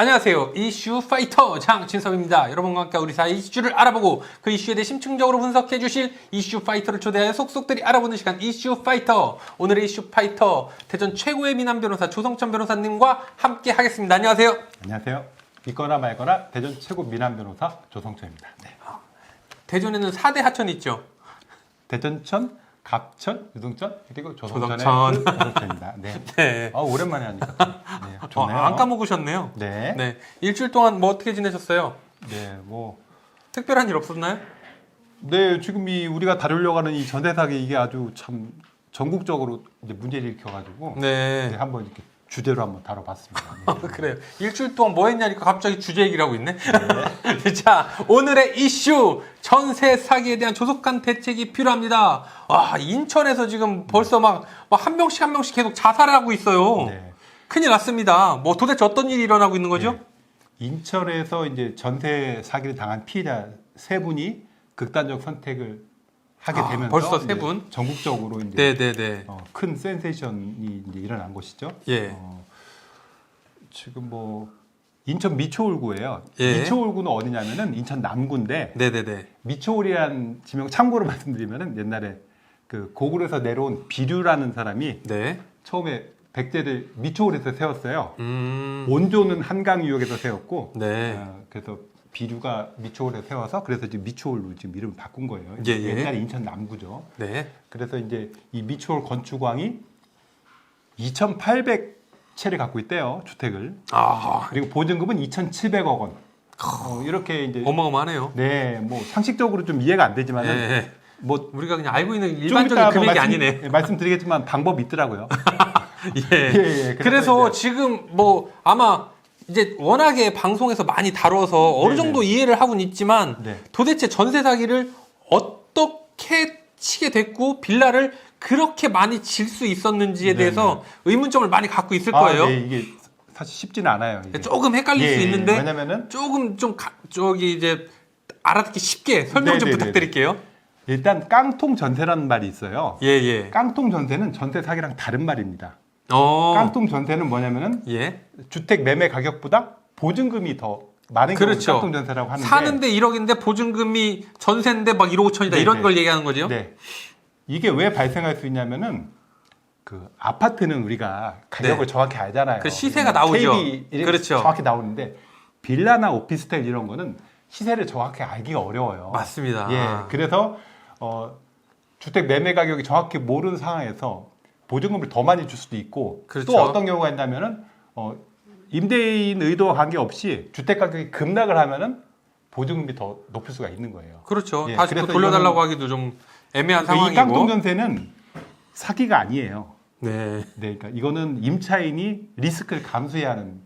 안녕하세요. 이슈 파이터 장진섭입니다. 여러분과 함께 우리 사회 이슈를 알아보고 그 이슈에 대해 심층적으로 분석해 주실 이슈 파이터를 초대하여 속속들이 알아보는 시간 이슈 파이터. 오늘의 이슈 파이터 대전 최고의 미남 변호사 조성천 변호사님과 함께 하겠습니다. 안녕하세요. 안녕하세요. 믿거나 말거나 대전 최고 미남 변호사 조성천입니다. 네. 대전에는 4대 하천이 있죠. 대전천, 갑천, 유등천 그리고 조성천의 조성천. 조성천입니다. 네. 네. 오랜만에 하니까 네, 좋네요. 안 까먹으셨네요. 네. 네. 일주일 동안 뭐 어떻게 지내셨어요? 네, 특별한 일 없었나요? 네, 지금 우리가 다루려고 하는 이 전세 사기 이게 아주 참 전국적으로 이제 문제를 일으켜가지고 네. 한번 이렇게 주제로 한번 다뤄봤습니다. 네. 그래요. 일주일 동안 뭐 했냐니까 갑자기 주제 얘기를 하고 있네. 네. 자, 오늘의 이슈 전세 사기에 대한 조속한 대책이 필요합니다. 와, 인천에서 지금 벌써 막 한 명씩 한 명씩 계속 자살을 하고 있어요. 네. 큰일 났습니다. 뭐 도대체 어떤 일이 일어나고 있는 거죠? 네. 인천에서 이제 전세 사기를 당한 피해자 세 분이 극단적 선택을 하게 되면서 벌써 세 분? 전국적으로 이제 네네네. 큰 센세이션이 이제 일어난 것이죠. 예. 지금 인천 미추홀구예요. 예. 미추홀구는 어디냐면은 인천 남구인데 네네네. 미추홀이란 지명 참고로 말씀드리면은 옛날에 그 고구려에서 내려온 비류라는 사람이 네. 처음에 백제를 미추홀에서 세웠어요. 원조는 한강 유역에서 세웠고, 네. 그래서 비류가 미추홀에 세워서 그래서 지금 미추홀로 지금 이름을 바꾼 거예요. 예, 예. 옛날에 인천 남구죠. 네. 그래서 이제 이 미추홀 건축왕이 2,800채를 갖고 있대요, 주택을. 아, 그리고 보증금은 2,700억 원. 이렇게 이제 어마어마하네요. 네, 상식적으로 좀 이해가 안 되지만은 네. 뭐 우리가 그냥 알고 있는 좀 일반적인 이따 금액이 아니네. 말씀드리겠지만 방법이 있더라고요. 예. 예. 그래서 이제 지금 아마 이제 워낙에 방송에서 많이 다뤄서 어느 네네. 정도 이해를 하고는 있지만 네. 도대체 전세 사기를 어떻게 치게 됐고 빌라를 그렇게 많이 질 수 있었는지에 네네. 대해서 의문점을 많이 갖고 있을 거예요. 네, 이게 사실 쉽지는 않아요. 이게. 조금 헷갈릴 예, 수 있는데 왜냐면은 조금 이제 알아듣기 쉽게 설명 좀 네네네네. 부탁드릴게요. 일단 깡통 전세라는 말이 있어요. 예. 깡통 전세는 전세 사기랑 다른 말입니다. 어. 깡통 전세는 뭐냐면은 예. 주택 매매 가격보다 보증금이 더 많은 경우를 그렇죠. 깡통 전세라고 하는데 사는데 1억인데 보증금이 전세인데 막 1억 5천이다 네네. 이런 걸 얘기하는 거죠? 네. 이게 왜 발생할 수 있냐면은 그 아파트는 우리가 가격을 네. 정확히 알잖아요. 그 시세가 나오죠. KB 이렇게 그렇죠. 정확히 나오는데 빌라나 오피스텔 이런 거는 시세를 정확히 알기가 어려워요. 맞습니다. 예. 그래서 주택 매매 가격이 정확히 모르는 상황에서 보증금을 더 많이 줄 수도 있고 그렇죠. 또 어떤 경우가 있냐면은 임대인 의도와 관계없이 주택 가격이 급락을 하면은 보증금이 더 높을 수가 있는 거예요. 그렇죠. 예, 다시 또 그래서 돌려달라고 하기도 좀 애매한 이 상황이고. 깡통 전세는 사기가 아니에요. 네. 네, 그러니까 이거는 임차인이 리스크를 감수해야 하는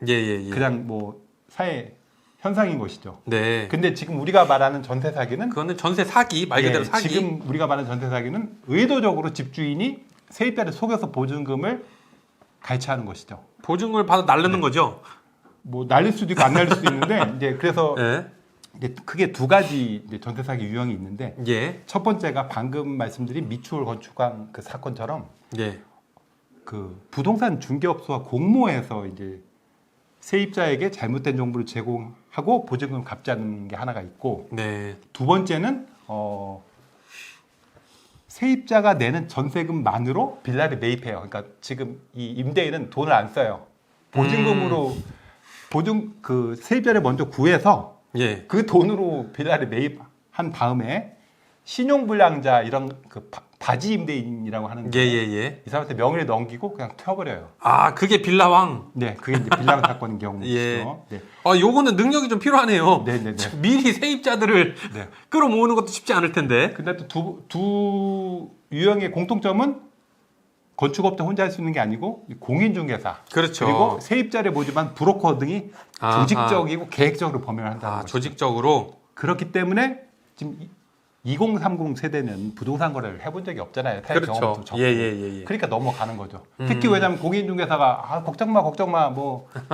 예. 그냥 사회 현상인 것이죠. 네. 근데 지금 우리가 말하는 전세 사기는 그거는 전세 사기, 말 그대로 사기. 지금 우리가 말하는 전세 사기는 의도적으로 집주인이 세입자를 속여서 보증금을 갈취하는 것이죠. 보증을 받아 날르는 거죠? 날릴 수도 있고 안 날릴 수도 있는데 이제 그래서 네. 이제 크게 두 가지 이제 전세 사기 유형이 있는데 예. 첫 번째가 방금 말씀드린 미추홀 건축왕 그 사건처럼 예. 그 부동산 중개업소와 공모해서 이제 세입자에게 잘못된 정보를 제공하고 보증금을 갚지 않는 게 하나가 있고 네. 두 번째는 세입자가 내는 전세금만으로 빌라를 매입해요. 그러니까 지금 이 임대인은 돈을 안 써요. 보증금으로 그 세입자를 먼저 구해서 예. 그 돈으로 빌라를 매입한 다음에 신용불량자 이런 그 바지 임대인이라고 하는데 예. 이 사람한테 명의를 넘기고 그냥 튀어버려요. 아, 그게 빌라왕. 네, 그게 이제 빌랑 사건인 경우죠. 예. 네. 요거는 능력이 좀 필요하네요. 네네네. 미리 세입자들을 네. 끌어모으는 것도 쉽지 않을 텐데. 근데 또 두 유형의 공통점은 건축업자 혼자 할 수 있는 게 아니고 공인중개사 그렇죠. 그리고 세입자를 모집한 브로커 등이 아하. 조직적이고 계획적으로 범행을 한다는 거죠. 조직적으로. 그렇기 때문에 지금 2030 세대는 부동산 거래를 해본 적이 없잖아요. 타협 그렇죠. 경험도 적고. 예. 그러니까 넘어가는 거죠. 특히 왜냐하면 공인중개사가 걱정 마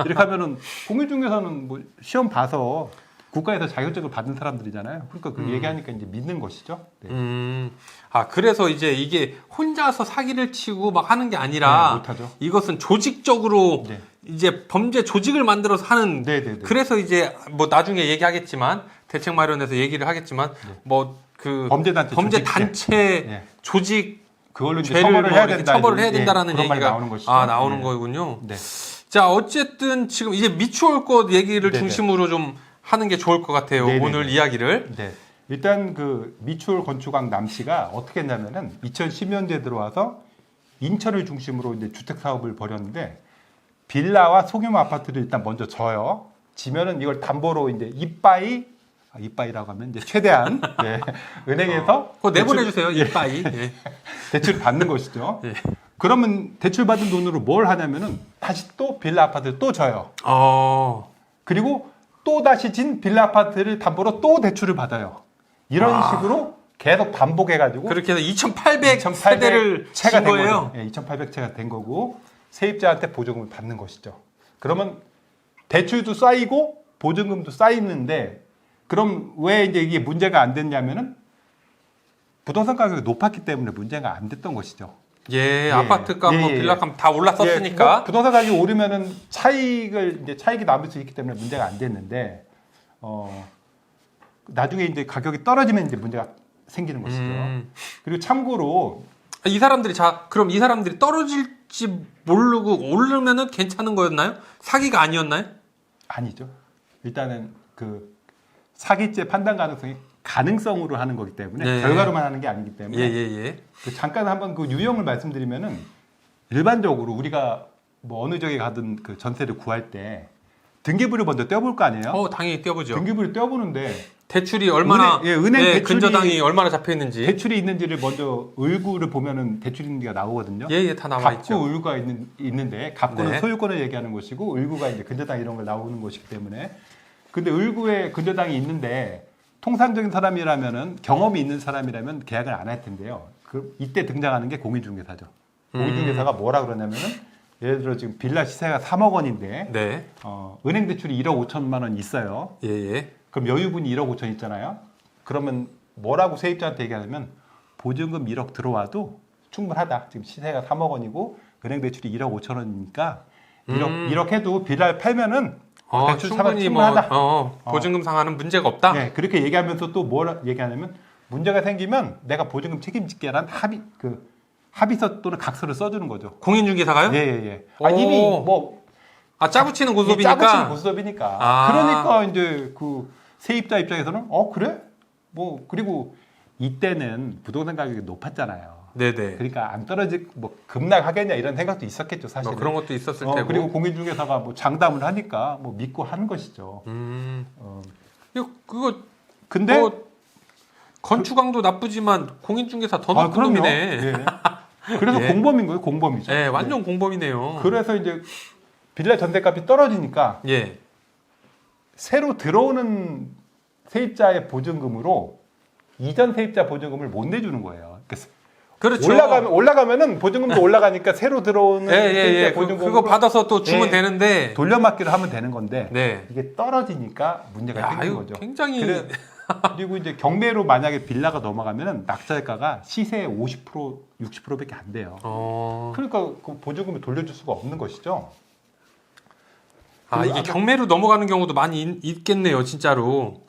이렇게 하면은 공인중개사는 시험 봐서 국가에서 자격증을 받은 사람들이잖아요. 그러니까 그 얘기하니까 이제 믿는 것이죠. 네. 그래서 이제 이게 혼자서 사기를 치고 막 하는 게 아니라 네, 못하죠. 이것은 조직적으로 네. 이제 범죄 조직을 만들어서 하는 네네네. 그래서 이제 뭐 나중에 얘기하겠지만 대책 마련해서 얘기를 하겠지만 뭐 그 범죄단체 단체 네. 조직 그걸로 이제 죄를 처벌을 뭐 해야 이렇게 된다. 처벌을 해야 예, 된다라는 그런 말이 얘기가 나오는 것이죠. 나오는 네. 거군요. 네. 자 어쨌든 지금 이제 미추홀 것 얘기를 네네. 중심으로 좀 하는 게 좋을 것 같아요. 네네네. 오늘 이야기를. 네. 일단 그 미추홀 건축왕 남 씨가 어떻게 했냐면은 2010년대에 들어와서 인천을 중심으로 이제 주택 사업을 벌였는데 빌라와 소규모 아파트를 일단 먼저 져요. 지면은 이걸 담보로 이제 이빠이라고 하면 이제 최대한 네. 은행에서 그거 내보내 주세요. 이빠이. 예. 대출 받는 것이죠. 예. 그러면 대출 받은 돈으로 뭘 하냐면은 다시 또 빌라 아파트를 또 져요. 그리고 또 다시 진 빌라 아파트를 담보로 또 대출을 받아요. 이런 식으로 계속 반복해가지고 그렇게 해서 2,800 세대를 채가 진 된 거예요. 거죠. 예, 2,800채가 된 거고 세입자한테 보증금을 받는 것이죠. 그러면 대출도 쌓이고 보증금도 쌓이는데 그럼 왜 이제 이게 문제가 안 됐냐면은 부동산 가격이 높았기 때문에 문제가 안 됐던 것이죠. 예, 아파트값, 뭐 빌라값 다 올랐었으니까. 뭐 부동산 가격이 오르면은 차익이 남을 수 있기 때문에 문제가 안 됐는데 나중에 이제 가격이 떨어지면 이제 문제가 생기는 것이죠. 그리고 참고로 그럼 이 사람들이 떨어질지 모르고 오르면은 괜찮은 거였나요? 사기가 아니었나요? 아니죠. 일단은 그 사기죄 판단 가능성으로 하는 거기 때문에 네. 결과로만 하는 게 아니기 때문에 예. 그 잠깐 한번 그 유형을 말씀드리면은 일반적으로 우리가 뭐 어느 쪽에 가든 그 전세를 구할 때 등기부를 먼저 떼어볼 거 아니에요? 당연히 떼어보죠. 등기부를 떼어보는데 대출이 얼마나 은행 대출이, 근저당이 얼마나 잡혀 있는지. 대출이 있는지를 먼저 을구를 보면은 대출 있는지가 나오거든요. 예, 다 나와 갑구 있죠. 을구가 있는데 갑구는 네. 소유권을 얘기하는 것이고 을구가 이제 근저당 이런 걸 나오는 것이기 때문에 근데 을구에 근저당이 있는데 통상적인 사람이라면은 경험이 있는 사람이라면 계약을 안 할 텐데요. 이때 등장하는 게 공인중개사죠. 공인중개사가 뭐라 그러냐면은 예를 들어 지금 빌라 시세가 3억 원인데 네. 은행 대출이 1억 5천만 원 있어요. 예. 그럼 여유분이 1억 5천 있잖아요. 그러면 뭐라고 세입자한테 얘기하냐면 보증금 1억 들어와도 충분하다. 지금 시세가 3억 원이고 은행 대출이 1억 5천 원이니까 1억 해도 빌라를 팔면은 대출 충분히 충분하다. 보증금 상환은 문제가 없다. 네, 그렇게 얘기하면서 또 뭘 얘기하냐면 문제가 생기면 내가 보증금 책임질게라는 합의서 또는 각서를 써주는 거죠. 공인중개사가요? 예. 이미 뭐 짜고 치는 고소비니까. 짜고 치는 고소비니까. 그러니까 이제 그 세입자 입장에서는 그래? 뭐 그리고 이때는 부동산 가격이 높았잖아요. 네네. 그러니까 안 떨어질 뭐 급락하겠냐 이런 생각도 있었겠죠 사실. 그런 것도 있었을 테고. 그리고 공인중개사가 뭐 장담을 하니까 뭐 믿고 하는 것이죠. 그거 근데 건축왕도 나쁘지만 공인중개사 더 높은 놈이네. 예. 그래서 예. 공범인 거예요, 공범이죠. 네, 완전 공범이네요. 그래서 이제 빌라 전세값이 떨어지니까 예. 새로 들어오는 세입자의 보증금으로 이전 세입자 보증금을 못 내주는 거예요. 그렇죠. 올라가면은 보증금도 올라가니까 새로 들어오는 세입자 보증금 그거 받아서 또 주면 되는데 돌려막기를 하면 되는 건데 네. 이게 떨어지니까 문제가 생기는 거죠. 굉장히 그리고 이제 경매로 만약에 빌라가 넘어가면은 낙찰가가 시세의 50% 60%밖에 안 돼요. 그러니까 그 보증금을 돌려줄 수가 없는 것이죠. 이게 경매로 넘어가는 경우도 많이 있겠네요, 진짜로.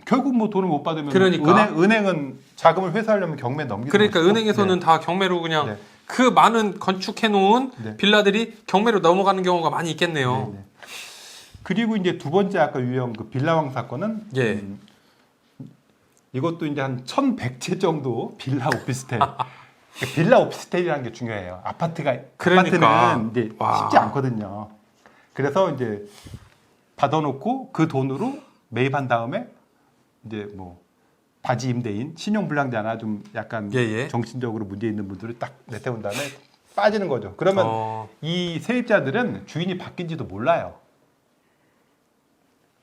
결국 뭐 돈을 못 받으면 그러니까. 은행은 자금을 회수하려면 경매 넘기는 그러니까 것이죠. 은행에서는 다 경매로 그냥 네. 그 많은 건축해놓은 네. 빌라들이 경매로 넘어가는 경우가 많이 있겠네요. 네. 그리고 이제 두 번째 아까 유형 그 빌라왕 사건은 예. 이것도 이제 한 1,100채 정도 빌라 오피스텔. 빌라 오피스텔이라는 게 중요해요. 그러니까. 아파트는 이제 쉽지 않거든요. 그래서 이제 받아놓고 그 돈으로 매입한 다음에 이제 뭐 바지 임대인, 신용불량자나 좀 약간 정신적으로 문제 있는 분들을 딱 내세운 다음에 빠지는 거죠. 그러면 이 세입자들은 주인이 바뀐지도 몰라요.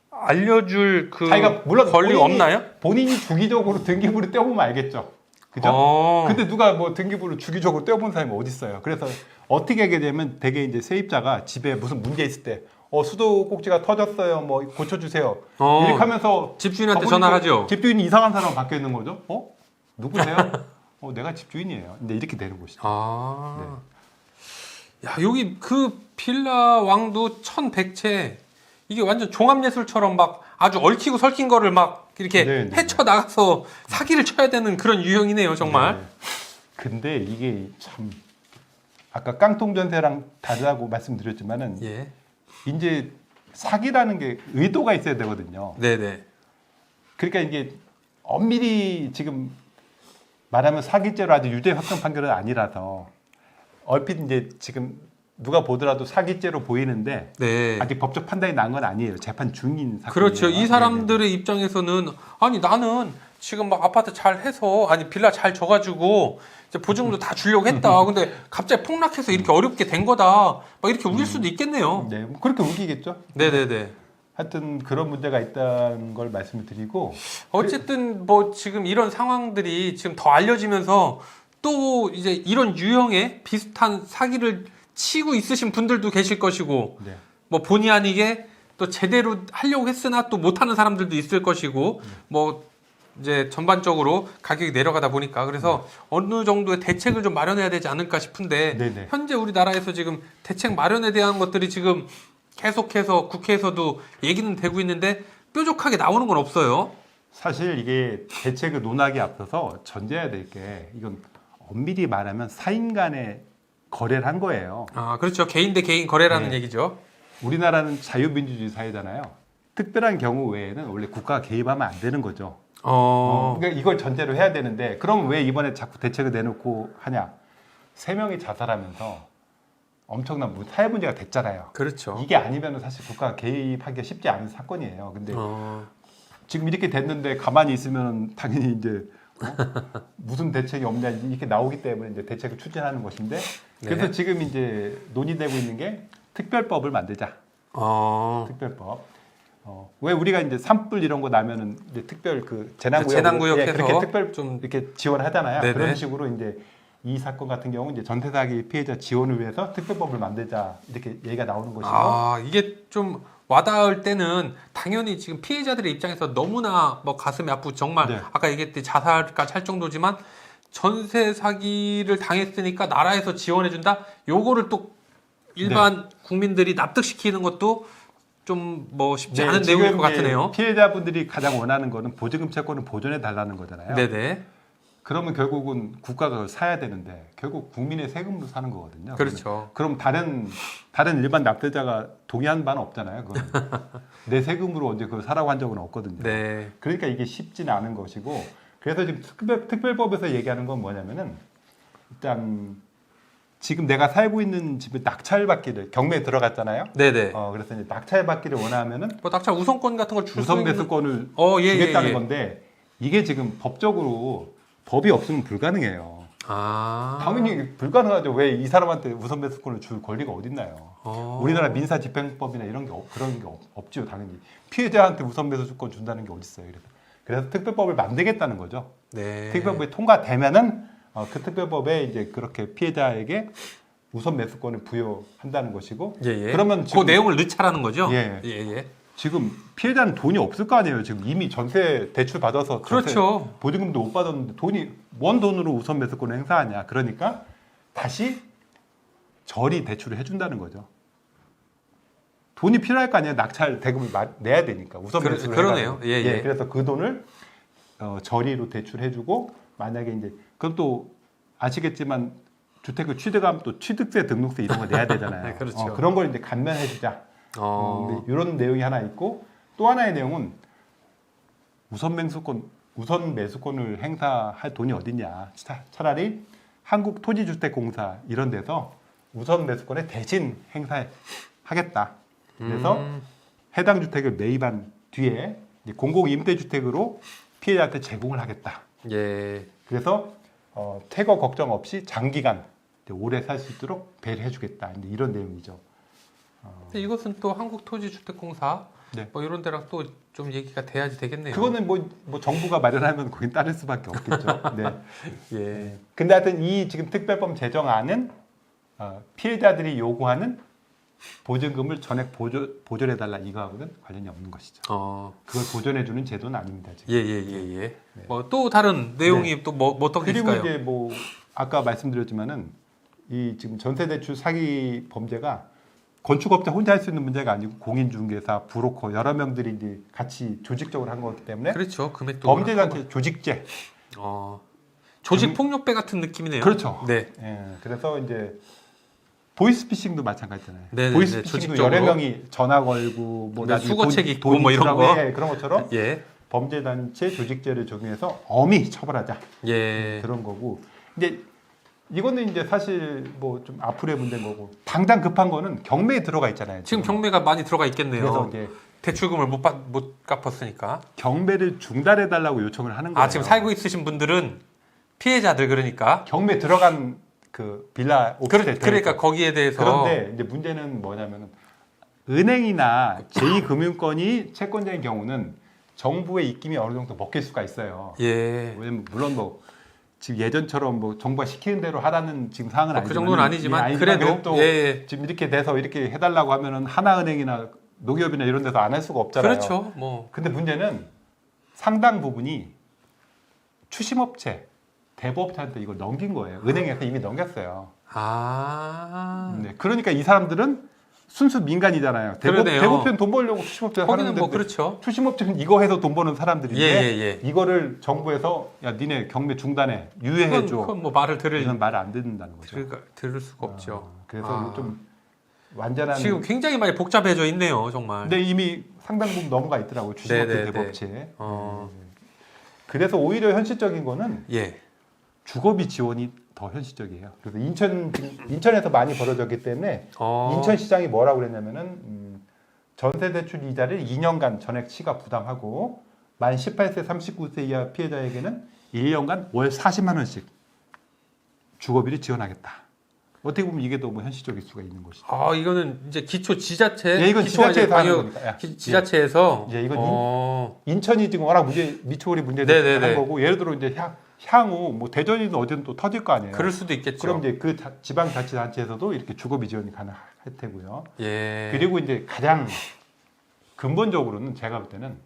알려줄 자기가 물론 권리가 없나요? 본인이 주기적으로 등기부를 떼어보면 알겠죠. 그죠? 근데 누가 뭐 등기부를 주기적으로 떼어본 사람이 어디 있어요? 그래서 어떻게 하게 되면 대개 이제 세입자가 집에 무슨 문제 있을 때 수도 꼭지가 터졌어요. 뭐 고쳐주세요. 이렇게 하면서 집주인한테 전화하죠. 집주인이 이상한 사람 바뀌어 있는 거죠. 누구세요? 내가 집주인이에요. 근데 이렇게 되는 것이죠. 야, 여기 그 빌라 왕도 1100채. 이게 완전 종합예술처럼 막 아주 얽히고 설킨 거를 막 이렇게 네, 네, 헤쳐나가서 사기를 쳐야 되는 그런 유형이네요, 정말. 네. 근데 이게 참 아까 깡통 전세랑 다르다고 말씀드렸지만은 예. 이제 사기라는 게 의도가 있어야 되거든요. 네네. 그러니까 이게 엄밀히 지금 말하면 사기죄로 아주 유죄 확정 판결은 아니라서 얼핏 이제 지금 누가 보더라도 사기죄로 보이는데 네. 아직 법적 판단이 난 건 아니에요. 재판 중인 사건이에요. 그렇죠. 이 사람들의 입장에서는 아니 나는 지금 막 아파트 잘 해서 아니 빌라 잘 줘가지고 이제 보증금도 다 주려고 했다. 근데 갑자기 폭락해서 이렇게 어렵게 된 거다. 막 이렇게 우길 수도 있겠네요. 네, 뭐 그렇게 우기겠죠. 네네네. 하여튼 그런 문제가 있다는 걸 말씀을 드리고 어쨌든 뭐 지금 이런 상황들이 지금 더 알려지면서 또 이제 이런 유형의 비슷한 사기를 치고 있으신 분들도 계실 것이고 네. 뭐 본의 아니게 또 제대로 하려고 했으나 또 못하는 사람들도 있을 것이고 뭐 이제 전반적으로 가격이 내려가다 보니까 그래서 어느 정도의 대책을 좀 마련해야 되지 않을까 싶은데 네네. 현재 우리나라에서 지금 대책 마련에 대한 것들이 지금 계속해서 국회에서도 얘기는 되고 있는데 뾰족하게 나오는 건 없어요. 사실 이게 대책을 논하기 앞서서 전제해야 될 게 이건 엄밀히 말하면 사인 간의 거래를 한 거예요. 아 그렇죠. 개인 대 개인 거래라는 네. 얘기죠. 우리나라는 자유민주주의 사회잖아요. 특별한 경우 외에는 원래 국가가 개입하면 안 되는 거죠. 그러니까 이걸 전제로 해야 되는데 그럼 왜 이번에 자꾸 대책을 내놓고 하냐? 3명이 자살하면서 엄청난 사회 문제가 됐잖아요. 그렇죠. 이게 아니면 사실 국가가 개입하기가 쉽지 않은 사건이에요. 근데 지금 이렇게 됐는데 가만히 있으면 당연히 이제 무슨 대책이 없냐 이렇게 나오기 때문에 이제 대책을 추진하는 것인데 그래서 네. 지금 이제 논의되고 있는 게 특별법을 만들자. 특별법. 왜 우리가 이제 산불 이런 거 나면은 이제 특별 그 재난구역에서 그렇게 특별 좀 이렇게 지원하잖아요. 네네. 그런 식으로 이제 이 사건 같은 경우 이제 전세 사기 피해자 지원을 위해서 특별법을 만들자 이렇게 얘기가 나오는 것이고. 이게 좀 와닿을 때는 당연히 지금 피해자들의 입장에서 너무나 뭐 가슴이 아프고 정말 네. 아까 얘기했듯이 자살까지 할 정도지만 전세 사기를 당했으니까 나라에서 지원해준다. 요거를 또 일반 국민들이 납득시키는 것도 좀 뭐 쉽지 않은 내용일 것 같으네요. 피해자분들이 가장 원하는 거는 보증금 채권을 보존해 달라는 거잖아요. 네네. 그러면 결국은 국가가 그걸 사야 되는데 결국 국민의 세금으로 사는 거거든요. 그렇죠. 그럼 다른 일반 납세자가 동의한 바는 없잖아요. 그건. 내 세금으로 언제 그걸 사라고 한 적은 없거든요. 네. 그러니까 이게 쉽지는 않은 것이고 그래서 지금 특별법에서 얘기하는 건 뭐냐면은 일단 지금 내가 살고 있는 집에 낙찰받기를 경매에 들어갔잖아요. 네네. 그래서 이제 낙찰받기를 원하면은 뭐 낙찰 우선권 같은 걸 줄 수 우선 있는 매수권을 예, 주겠다는 예. 건데 이게 지금 법적으로 법이 없으면 불가능해요. 당연히 불가능하죠. 왜 이 사람한테 우선 매수권을 줄 권리가 어딨나요? 우리나라 민사집행법이나 이런 게 그런 게 없죠. 당연히 피해자한테 우선 매수권 준다는 게 어딨어요. 그래서 특별법을 만들겠다는 거죠. 네. 특별법이 통과되면은 그 특별법에 이제 그렇게 피해자에게 우선 매수권을 부여한다는 것이고. 예. 그러면 그 지금 내용을 넣자라는 거죠. 예. 예. 지금 피해자는 돈이 없을 거 아니에요. 지금 이미 전세 대출 받아서 그렇죠. 보증금도 못 받았는데 뭔 돈으로 우선 매수권을 행사하냐. 그러니까 다시 저리 대출을 해준다는 거죠. 돈이 필요할 거 아니에요. 낙찰 대금을 내야 되니까 우선 매수를 그러네요. 해가지고. 예. 그래서 그 돈을 저리로 대출해주고 만약에 이제 그럼 또 아시겠지만 주택을 취득하면 또 취득세, 등록세 이런 거 내야 되잖아요. 그렇죠. 그런 걸 이제 감면해주자. 이런 내용이 하나 있고 또 하나의 내용은 우선 매수권을 행사할 돈이 어딨냐. 차라리 한국토지주택공사 이런 데서 우선 매수권에 대신 행사하겠다. 그래서 해당 주택을 매입한 뒤에 이제 공공임대주택으로 피해자한테 제공을 하겠다. 예. 그래서 퇴거 걱정 없이 장기간 오래 살 수 있도록 배려해주겠다. 이런 내용이죠. 근데 이것은 또 한국토지주택공사 네. 뭐 이런 데랑 또 좀 얘기가 돼야지 되겠네요. 그거는 뭐 정부가 마련하면 거긴 따를 수밖에 없겠죠. 네. 예. 근데 하여튼 이 지금 특별법 제정안은 피해자들이 요구하는 보증금을 전액 보존해달라 이거하고는 관련이 없는 것이죠. 그걸 보존해주는 제도는 아닙니다. 지금. 예. 뭐 또 다른 내용이 또 뭐 어떤 게 그리고 있을까요? 이제 뭐 아까 말씀드렸지만은 이 지금 전세대출 사기 범죄가 건축업자 혼자 할 수 있는 문제가 아니고 공인중개사, 브로커 여러 명들이 이제 같이 조직적으로 한 거기 때문에 그렇죠. 금액도 범죄단체 조직죄. 조직 폭력배 같은 느낌이네요. 그렇죠. 네. 예, 그래서 이제 보이스피싱도 마찬가지잖아요. 네네네, 보이스피싱도 조직적으로. 여러 명이 전화 걸고 뭐 네, 나중에 수거책 있고 뭐 이런 주라고 거. 해, 그런 것처럼 예. 범죄단체 조직죄를 적용해서 엄히 처벌하자. 예. 그런 거고. 근데 이거는 이제 사실 뭐 좀 앞으로의 문제인 거고 당장 급한 거는 경매에 들어가 있잖아요. 지금 경매가 많이 들어가 있겠네요. 그래서 이제 대출금을 못 갚았으니까. 경매를 중단해 달라고 요청을 하는 거예요. 지금 살고 있으신 분들은 피해자들 그러니까. 경매 들어간 그 빌라 오피스텔 그러니까 거기에 대해서. 그런데 이제 문제는 뭐냐면은 은행이나 제2금융권이 채권자인 경우는 정부의 입김이 어느 정도 먹힐 수가 있어요. 예. 왜냐면 물론 뭐 지금 예전처럼 뭐 정부가 시키는 대로 하라는 지금 상황은 그 아니지만 정도는 아니지만 그래도 또 예. 지금 이렇게 돼서 이렇게 해달라고 하면은 하나은행이나 농협이나 이런 데서 안 할 수가 없잖아요. 그렇죠. 뭐. 근데 문제는 상당 부분이 추심업체, 대부업체한테 이걸 넘긴 거예요. 은행에서 이미 넘겼어요. 네, 그러니까 이 사람들은 순수 민간이잖아요. 그러네요. 대부업체는 돈 벌려고 추심업체가 거기는 하는데 뭐 그렇죠. 추심업체는 이거 해서 돈 버는 사람들인데 예. 이거를 정부에서 야 니네 경매 중단해 유예해줘 그건 뭐 말을 이런 말을 안 듣는다는 거죠. 들을 수가 없죠. 그래서 좀 완전한 지금 굉장히 많이 복잡해져 있네요, 정말. 근데 이미 상당 부분 넘어가 있더라고요. 추심업체 네네네. 대부업체. 어. 그래서 오히려 현실적인 거는 예. 주거비 지원이 더 현실적이에요. 그래서 인천에서 많이 벌어졌기 때문에 인천시장이 뭐라고 그랬냐면은 전세 대출 이자를 2년간 전액 시가 부담하고 만 18세 39세 이하 피해자에게는 1년간 월 40만 원씩 주거비를 지원하겠다. 어떻게 보면 이게 더 뭐 현실적일 수가 있는 것이죠. 이거는 이제 기초 지자체. 예, 이건 지자체에서 하는 방역 거니까. 지자체에서. 이제 이건 인천이 지금 워낙 미추홀이 문제된 네네네. 거고 예를 들어 이제 향후 뭐 대전이든 어디든 또 터질 거 아니에요. 그럴 수도 있겠죠. 그럼 이제 그 지방자치단체에서도 이렇게 주거비 지원이 가능할 테고요. 예. 그리고 이제 가장 근본적으로는 제가 볼 때는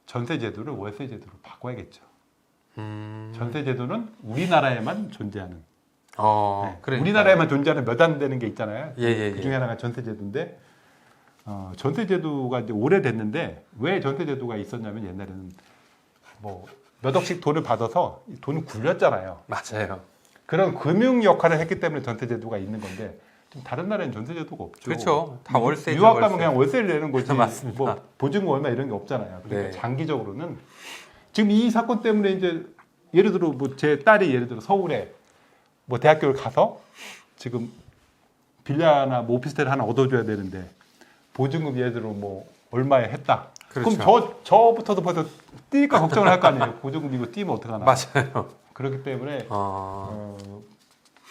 전세 제도를 월세 제도로 바꿔야겠죠. 전세 제도는 우리나라에만 존재하는. 네. 그러니까. 우리나라에만 존재하는 몇 안 되는 게 있잖아요. 예. 그 중에 하나가 전세 제도인데 전세 제도가 이제 오래됐는데 왜 전세 제도가 있었냐면 옛날에는 뭐 몇 억씩 돈을 받아서 돈을 굴렸잖아요. 맞아요. 그런 금융 역할을 했기 때문에 전세 제도가 있는 건데 좀 다른 나라에는 전세 제도가 없죠. 그렇죠. 다 월세죠. 유학 가면 그냥 월세를 내는 거지. 맞습니다. 뭐 보증금 얼마 이런 게 없잖아요. 그러니까 네. 장기적으로는 지금 이 사건 때문에 이제 예를 들어 뭐 제 딸이 예를 들어 서울에 뭐 대학교를 가서 지금 빌라나 뭐 오피스텔 하나 얻어줘야 되는데 보증금 예를 들어 뭐 얼마에 했다. 그렇죠. 그럼 저부터도 벌써 뛰니까 걱정을 할 거 아니에요. 보증금 이거 뛰면 어떡하나. 맞아요. 그렇기 때문에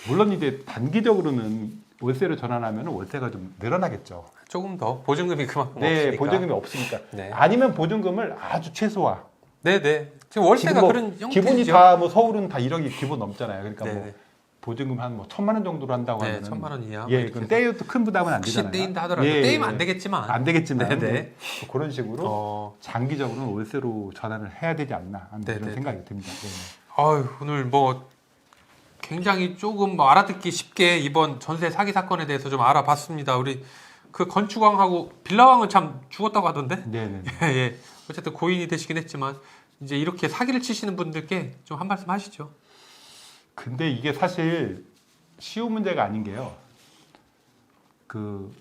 물론 이제 단기적으로는 월세로 전환하면 월세가 좀 늘어나겠죠. 조금 더 보증금이 그만큼 네, 없으니까. 보증금이 없으니까. 네. 아니면 보증금을 아주 최소화. 네네. 지금 월세가 뭐 그런 형태죠. 기본이 다 뭐 서울은 다 1억이 기본 넘잖아요. 그러니까 뭐 네네. 보증금 한 뭐 1,000만 원 정도로 한다고 네, 하면 1,000만 원 이하. 예, 그럼 떼어도 큰 부담은 안 혹시 되잖아요. 떼인다 하더라도 떼이면 안 되겠지만. 안 되겠지만 네네. 뭐 그런 식으로 장기적으로는 월세로 전환을 해야 되지 않나 하는 네네. 그런 생각이 듭니다. 네. 오늘 뭐 굉장히 조금 뭐 알아듣기 쉽게 이번 전세 사기 사건에 대해서 좀 알아봤습니다. 우리 그 건축왕하고 빌라왕은 참 죽었다고 하던데. 네네. 예. 어쨌든 고인이 되시긴 했지만 이제 이렇게 사기를 치시는 분들께 좀 한 말씀 하시죠. 근데 이게 사실 쉬운 문제가 아닌 게요. 그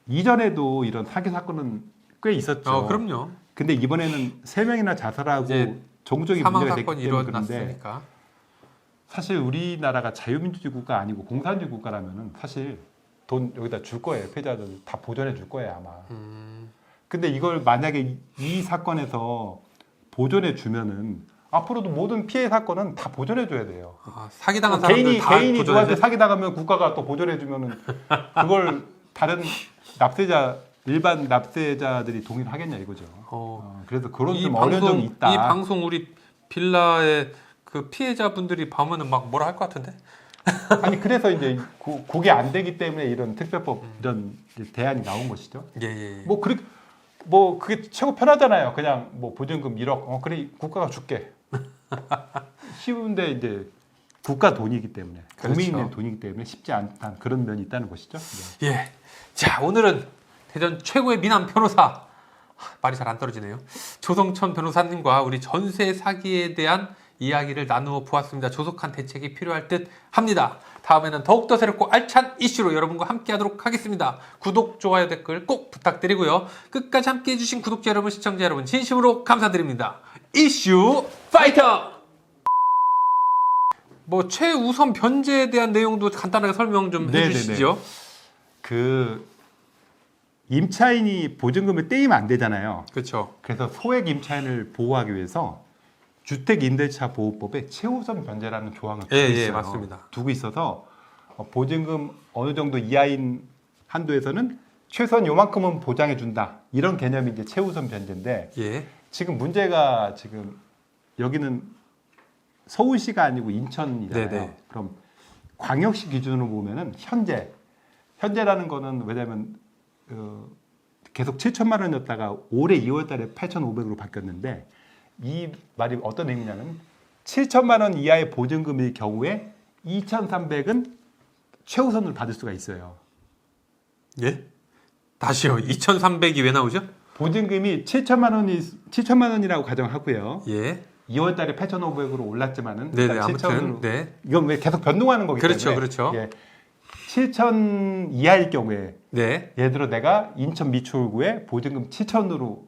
이전에도 이런 사기 사건은 꽤 있었죠. 그럼요. 근데 이번에는 3명이나 자살하고 이제 종족이 사망 문제가 됐기 사건이 때문에 그런데 일어났으니까. 사실 우리나라가 자유민주주의 국가 아니고 공산주의 국가라면은 사실 돈 여기다 줄 거예요. 피해자들 다 보전해 줄 거예요 아마. 근데 이걸 만약에 이 사건에서 보전해 주면은 앞으로도 모든 피해 사건은 다 보전해 줘야 돼요. 사기당한 사람들 다 개인이 보전해야 누구한테 돼? 사기 당하면 국가가 또 보전해 주면은 그걸 다른 일반 납세자들이 동의를 하겠냐 이거죠. 그래서 그런 좀 어려움이 있다. 이 방송 우리 빌라의 그 피해자분들이 보면은 막 뭐라 할 것 같은데? 아니 그래서 이제 그게 안 되기 때문에 이런 특별법 이런 이제 대안이 나온 것이죠. 예. 뭐 그게 최고 편하잖아요. 그냥 뭐 보증금 1억 그래 국가가 줄게. 쉬운데 이제 국가 돈이기 때문에 그렇죠. 국민의 돈이기 때문에 쉽지 않다는 그런 면이 있다는 것이죠. 네. 예. 자, 오늘은 대전 최고의 미남 변호사, 말이 잘 안 떨어지네요, 조성천 변호사님과 우리 전세 사기에 대한 이야기를 나누어 보았습니다. 조속한 대책이 필요할 듯 합니다. 다음에는 더욱더 새롭고 알찬 이슈로 여러분과 함께 하도록 하겠습니다. 구독, 좋아요, 댓글 꼭 부탁드리고요. 끝까지 함께 해주신 구독자 여러분, 시청자 여러분, 진심으로 감사드립니다. 이슈 파이터! 뭐 최우선 변제에 대한 내용도 간단하게 설명 좀 해주시죠. 그 임차인이 보증금을 떼이면 안 되잖아요. 그렇죠. 그래서 소액 임차인을 보호하기 위해서 주택임대차 보호법에 최우선 변제라는 조항을 두고 있어요. 예, 맞습니다. 두고 있어서 보증금 어느 정도 이하인 한도에서는 최소한 요만큼은 보장해 준다. 이런 개념이 이제 최우선 변제인데 예. 지금 문제가 지금 여기는 서울시가 아니고 인천이잖아요. 네네. 그럼 광역시 기준으로 보면은 현재라는 거는 왜냐면 계속 7천만 원이었다가 올해 2월 달에 8,500으로 바뀌었는데 이 말이 어떤 의미냐면 7천만 원 이하의 보증금일 경우에 2,300은 최우선을 받을 수가 있어요. 예? 다시요. 2,300이 왜 나오죠? 보증금이 7천만 원이라고 가정하고요. 예. 2월 달에 8,500으로 올랐지만은 네네, 일단 아무튼 7,000으로 네. 이건 왜 계속 변동하는 거기 그렇죠, 때문에 그렇죠. 예. 7천 이하일 경우에 네. 예를 들어 내가 인천 미추홀구에 보증금 7천으로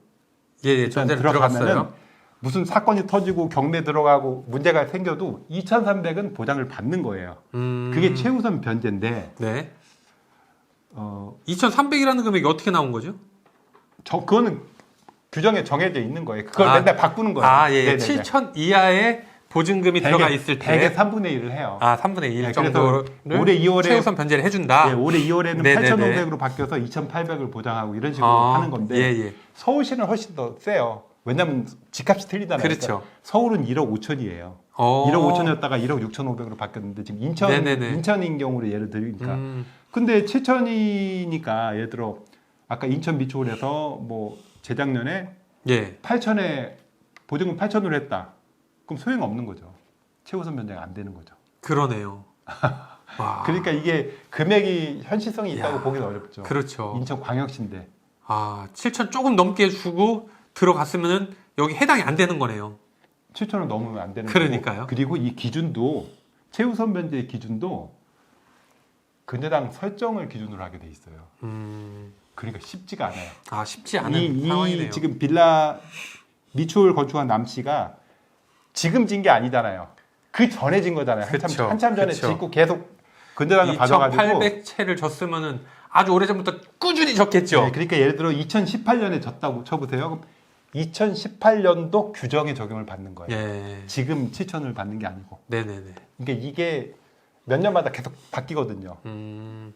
예, 예, 일단 전세를 들어가면은 들어갔어요. 무슨 사건이 터지고 경매 들어가고 문제가 생겨도 2,300은 보장을 받는 거예요. 그게 최우선 변제인데 네. 2,300이라는 금액이 어떻게 나온 거죠? 그거는 규정에 정해져 있는 거예요. 그걸 아. 맨날 바꾸는 거예요. 아, 예. 네네네. 7천 이하의 보증금이 들어가 있을 때 대개 3분의 1을 해요. 아, 3분의 1 네, 정도를 그래서 올해 2월에 최우선 변제를 해준다. 네, 올해 2월에는 네네네. 8,500으로 바뀌어서 2,800을 보장하고 이런 식으로 아, 하는 건데 예, 예. 서울시는 훨씬 더 세요. 왜냐하면 집값이 틀리잖아요. 그렇죠. 그러니까 서울은 1억 5천이에요. 1억 5천이었다가 1억 6,500으로 바뀌었는데 지금 인천인 경우로 예를 들으니까. 근데 7천이니까 예를 들어 아까 인천 미추홀에서 뭐 재작년에 예. 8천에 보증금 8천으로 했다. 그럼 소용 없는 거죠. 최우선 변제가 안 되는 거죠. 그러네요. 와. 그러니까 이게 금액이 현실성이 있다고 야, 보기는 어렵죠. 그렇죠. 인천 광역시인데. 아, 7천 조금 넘게 주고 들어갔으면은 여기 해당이 안 되는 거네요. 7천을 넘으면 안 되는 그러니까요. 거고. 그리고 이 기준도 최우선 변제의 기준도 근저당 설정을 기준으로 하게 돼 있어요. 그러니까 쉽지가 않아요. 아, 쉽지 않은 상황이네요. 지금 빌라 미추홀 건축한 남 씨가 지금 진 게 아니잖아요. 그 전에 진 거잖아요. 그쵸, 한참 전에 그쵸. 짓고 계속 근저당을 받아가지고 2,800채를 줬으면은 아주 오래전부터 꾸준히 줬겠죠. 네, 그러니까 예를 들어 2018년에 졌다고 쳐보세요. 그럼 2018년도 규정에 적용을 받는 거예요. 예. 지금 7천을 받는 게 아니고. 네네네. 그러니까 이게 몇 년마다 계속 바뀌거든요. 음.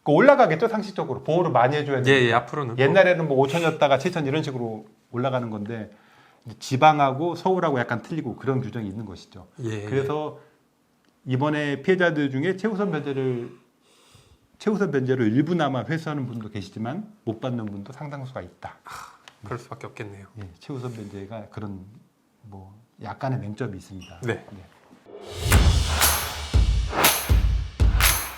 그 올라가겠죠, 상식적으로. 보호를 많이 해줘야 돼요. 예, 앞으로는. 옛날에는 뭐 5천이었다가 7천 이런 식으로 올라가는 건데 지방하고 서울하고 약간 틀리고 그런 규정이 있는 것이죠. 예. 그래서 이번에 피해자들 중에 최우선 변제를 일부나마 회수하는 분도 계시지만 못 받는 분도 상당수가 있다. 그럴 수밖에 없겠네요. 예, 최우선 변제가 그런 뭐 약간의 맹점이 있습니다. 네. 네.